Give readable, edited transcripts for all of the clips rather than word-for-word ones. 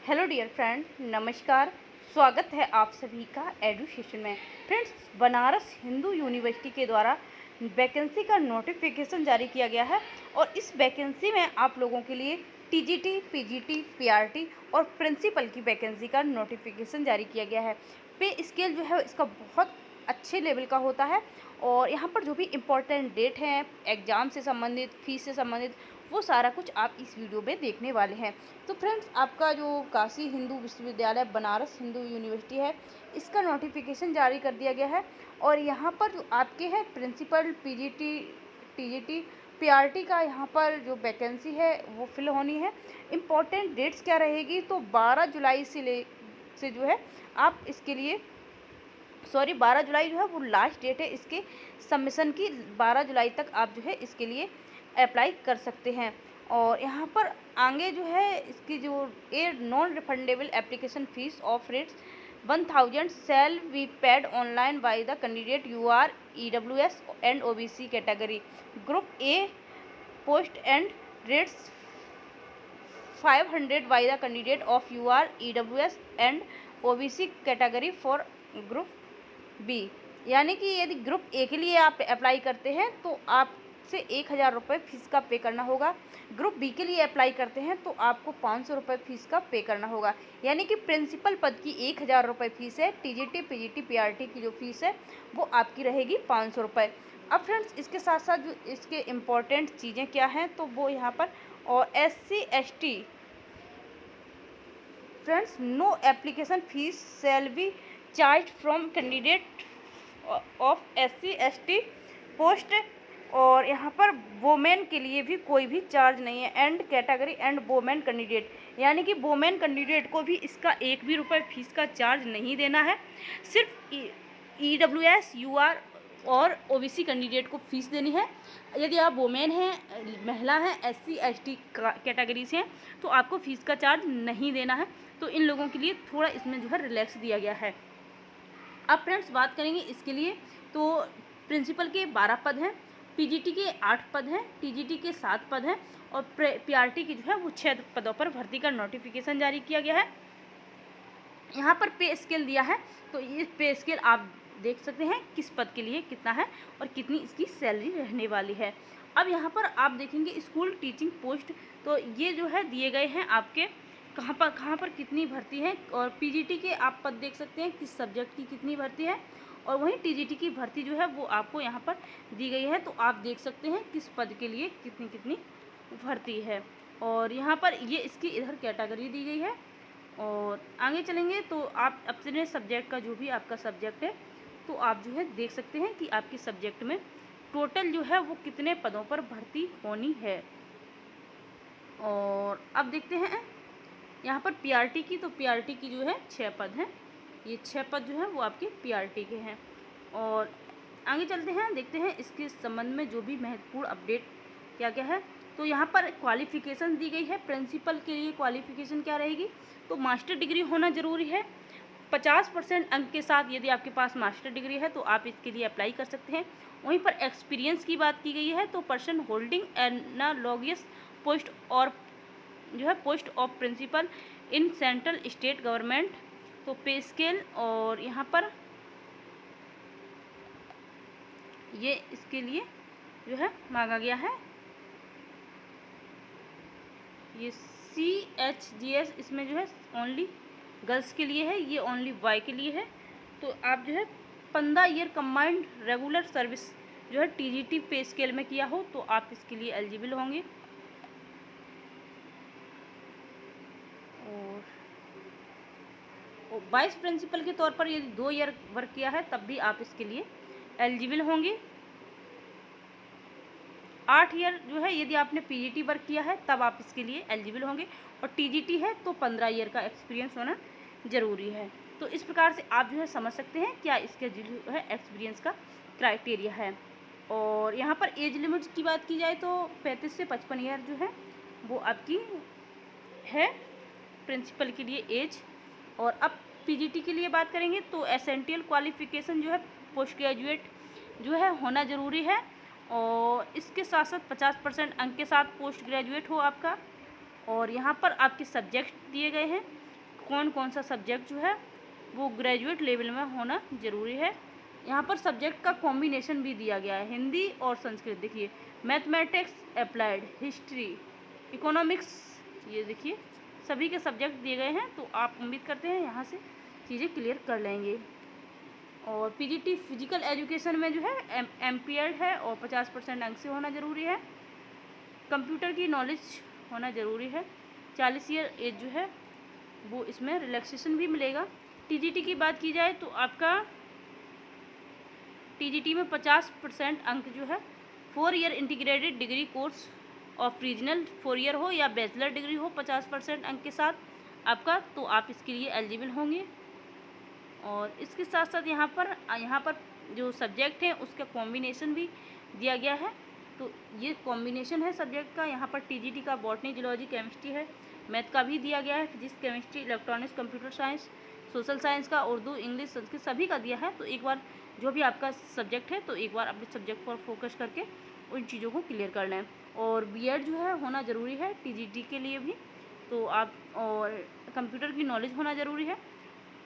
Hello dear friend, नमस्कार। स्वागत है आप सभी का एडुकेशन में। फ्रेंड्स, बनारस हिंदू यूनिवर्सिटी के द्वारा वैकेंसी का नोटिफिकेशन जारी किया गया है और इस वैकेंसी में आप लोगों के लिए टीजीटी, पीजीटी, पीआरटी और प्रिंसिपल की वैकेंसी का नोटिफिकेशन जारी किया गया है। पे स्केल जो है इसका बहुत अच्छे लेवल का होता है और यहाँ पर जो भी इम्पोर्टेंट डेट हैं, एग्ज़ाम से संबंधित, फीस से संबंधित, वो सारा कुछ आप इस वीडियो में देखने वाले हैं। तो फ्रेंड्स, आपका जो काशी हिंदू विश्वविद्यालय बनारस हिंदू यूनिवर्सिटी है, इसका नोटिफिकेशन जारी कर दिया गया है और यहाँ पर जो आपके हैं प्रिंसिपल, पीजीटी, टीजीटी, पीआरटी का यहाँ पर जो वैकेंसी है वो फिल होनी है। इम्पॉर्टेंट डेट्स क्या रहेगी, तो 12 जुलाई से जो है आप इसके लिए 12 जुलाई जो है वो लास्ट डेट है इसके सबमिशन की। 12 जुलाई तक आप जो है इसके लिए अप्लाई कर सकते हैं। और यहाँ पर आगे जो है इसकी जो a non refundable application fee of rates 1000 shall be paid online by the candidate U R EWS and OBC category group A post and rates 500 by the candidate of U R EWS and OBC category for group B. यानी कि यदि group A के लिए आप apply करते हैं तो आपसे 1000 रुपये फीस का पे करना होगा। ग्रुप बी के लिए अप्लाई करते हैं तो आपको 500 रुपये फीस का पे करना होगा। यानी कि प्रिंसिपल पद की 1000 रुपये फीस है। टीजीटी, पीजीटी, पीआरटी की जो फीस है वो आपकी रहेगी 500 रुपये। अब फ्रेंड्स, इसके साथ साथ जो इसके इम्पॉर्टेंट चीज़ें क्या हैं तो वो यहाँ पर, और SC ST friends, no application fee shall be charge from candidate of SC ST post. और यहाँ पर वोमेन के लिए भी कोई भी चार्ज नहीं है। And category and women candidate, यानी कि वोमेन कैंडिडेट को भी इसका 1 भी रुपये फीस का चार्ज नहीं देना है। सिर्फ EWS UR और OBC कैंडिडेट को फीस देनी है। यदि आप वोमेन हैं, महिला हैं, SC ST कैटेगरी से हैं तो आपको फ़ीस का चार्ज नहीं देना है। तो इन लोगों के लिए थोड़ा इसमें जो है रिलैक्स दिया गया है। अब फ्रेंड्स, बात करेंगे इसके लिए तो प्रिंसिपल के 12 पद हैं, पीजीटी के 8 पद हैं, टीजीटी के 7 पद हैं और पीआरटी की जो है वो 6 पदों पर भर्ती का नोटिफिकेशन जारी किया गया है। यहाँ पर पे स्केल दिया है तो ये पे स्केल आप देख सकते हैं किस पद के लिए कितना है और कितनी इसकी सैलरी रहने वाली है। अब यहाँ पर आप देखेंगे स्कूल टीचिंग पोस्ट, तो ये जो है दिए गए हैं आपके कहाँ पर कितनी भर्ती है। और पीजीटी के आप पद देख सकते हैं किस सब्जेक्ट की कितनी भर्ती है और वहीं टीजीटी की भर्ती जो है वो आपको यहाँ पर दी गई है। तो आप देख सकते हैं किस पद के लिए कितनी कितनी भर्ती है और यहाँ पर ये इसकी इधर कैटेगरी दी गई है। और आगे चलेंगे तो आप अपने सब्जेक्ट का जो भी आपका सब्जेक्ट है तो आप जो है देख सकते हैं कि आपके सब्जेक्ट में टोटल जो है वो कितने पदों पर भर्ती होनी है। और अब देखते हैं यहाँ पर पीआरटी की, तो पीआरटी की जो है 6 पद हैं। ये 6 पद जो हैं वो आपके पीआरटी के हैं। और आगे चलते हैं, देखते हैं इसके संबंध में जो भी महत्वपूर्ण अपडेट क्या क्या है। तो यहाँ पर क्वालिफ़िकेशन दी गई है। प्रिंसिपल के लिए क्वालिफ़िकेशन क्या रहेगी, तो मास्टर डिग्री होना ज़रूरी है। 50% अंक के साथ यदि आपके पास मास्टर डिग्री है तो आप इसके लिए अप्लाई कर सकते हैं। वहीं पर एक्सपीरियंस की बात की गई है तो पर्सन होल्डिंग एनालॉगस पोस्ट और जो है post of principal in central state government, तो पे स्केल। और यहाँ पर ये इसके लिए जो है मांगा गया है, ये CHGS इसमें जो है ओनली गर्ल्स के लिए है, ये ओनली बॉय के लिए है। तो आप जो है 15 ईयर कंबाइंड रेगुलर सर्विस जो है टीजीटी पे स्केल में किया हो तो आप इसके लिए एलिजिबल होंगे। और वाइस प्रिंसिपल के तौर पर यदि 2 ईयर वर्क किया है तब भी आप इसके लिए एलिजिबल होंगे। 8 ईयर जो है यदि आपने पीजीटी वर्क किया है तब आप इसके लिए एलिजिबल होंगे। और टीजीटी है तो 15 ईयर का एक्सपीरियंस होना ज़रूरी है। तो इस प्रकार से आप जो है समझ सकते हैं क्या इसके जो है एक्सपीरियंस का क्राइटेरिया है। और यहाँ पर एज लिमिट की बात की जाए तो 35 से 55 ईयर जो है वो आपकी है प्रिंसिपल के लिए एज। और अब पीजीटी के लिए बात करेंगे तो एसेंशियल क्वालिफ़िकेशन जो है पोस्ट ग्रेजुएट जो है होना ज़रूरी है। और इसके साथ साथ 50% अंक के साथ पोस्ट ग्रेजुएट हो आपका। और यहाँ पर आपके सब्जेक्ट दिए गए हैं कौन कौन सा सब्जेक्ट जो है वो ग्रेजुएट लेवल में होना ज़रूरी है। यहाँ पर सब्जेक्ट का कॉम्बिनेशन भी दिया गया है, हिंदी और संस्कृत। देखिए मैथमेटिक्स, अप्लाइड, हिस्ट्री, इकोनॉमिक्स, ये देखिए सभी के सब्जेक्ट दिए गए हैं। तो आप उम्मीद करते हैं यहाँ से चीज़ें क्लियर कर लेंगे। और पीजीटी फिजिकल एजुकेशन में जो है एमपीएड है और 50% अंक से होना ज़रूरी है। कंप्यूटर की नॉलेज होना ज़रूरी है। 40 ईयर एज जो है वो इसमें रिलैक्सेशन भी मिलेगा। टीजीटी की बात की जाए तो आपका टीजीटी में 50% अंक जो है 4 year integrated degree course of regional 4 year हो या बैचलर डिग्री हो 50% अंक के साथ आपका, तो आप इसके लिए एलिजिबल होंगे। और इसके साथ साथ यहाँ पर जो सब्जेक्ट हैं उसका कॉम्बिनेशन भी दिया गया है। तो ये कॉम्बिनेशन है सब्जेक्ट का। यहाँ पर टीजीटी का बॉटनी, जूलॉजी, केमिस्ट्री है, मैथ का भी दिया गया है, physics, chemistry, electronics, computer science, social science का, उर्दू, इंग्लिश, संस्कृत सभी का दिया है। तो एक बार जो भी आपका सब्जेक्ट है तो एक बार अपने सब्जेक्ट पर फोकस करके उन चीज़ों को क्लियर कर लें। और बीएड जो है होना ज़रूरी है टीजीटी के लिए भी। तो आप और कंप्यूटर की नॉलेज होना ज़रूरी है।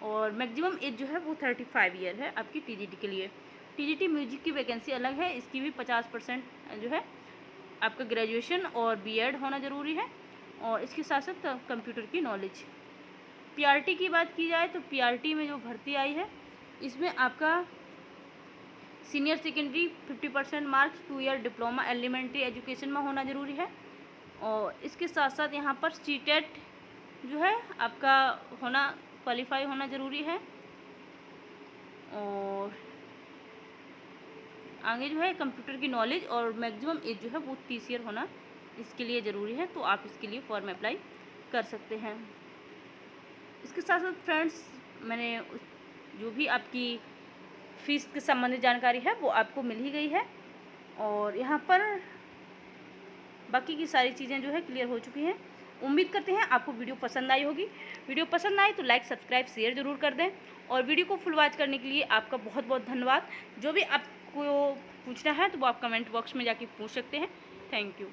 और मैक्सिमम एज जो है वो 35 ईयर है आपकी टीजीटी के लिए। टीजीटी म्यूजिक की वैकेंसी अलग है, इसकी भी 50% जो है आपका ग्रेजुएशन और बीएड होना ज़रूरी है। और इसके साथ साथ कंप्यूटर की नॉलेज। पीआरटी की बात की जाए तो पीआरटी में जो भर्ती आई है इसमें आपका senior secondary 50% marks, 2 year diploma elementary education में होना ज़रूरी है। और इसके साथ साथ यहाँ पर सीटेट जो है आपका होना, क्वालिफाई होना ज़रूरी है। और आगे जो है कंप्यूटर की नॉलेज और मैक्सिमम एज जो है वो 30 ईयर होना इसके लिए ज़रूरी है। तो आप इसके लिए फॉर्म अप्लाई कर सकते हैं। इसके साथ साथ फ्रेंड्स मैंने जो भी आपकी फ़ीस के संबंधित जानकारी है वो आपको मिल ही गई है। और यहाँ पर बाकी की सारी चीज़ें जो है क्लियर हो चुकी हैं। उम्मीद करते हैं आपको वीडियो पसंद आई होगी। वीडियो पसंद आए तो लाइक, सब्सक्राइब, शेयर ज़रूर कर दें। और वीडियो को फुल वॉच करने के लिए आपका बहुत बहुत धन्यवाद। जो भी आपको पूछना है तो वो आप कमेंट बॉक्स में जाके पूछ सकते हैं। Thank you.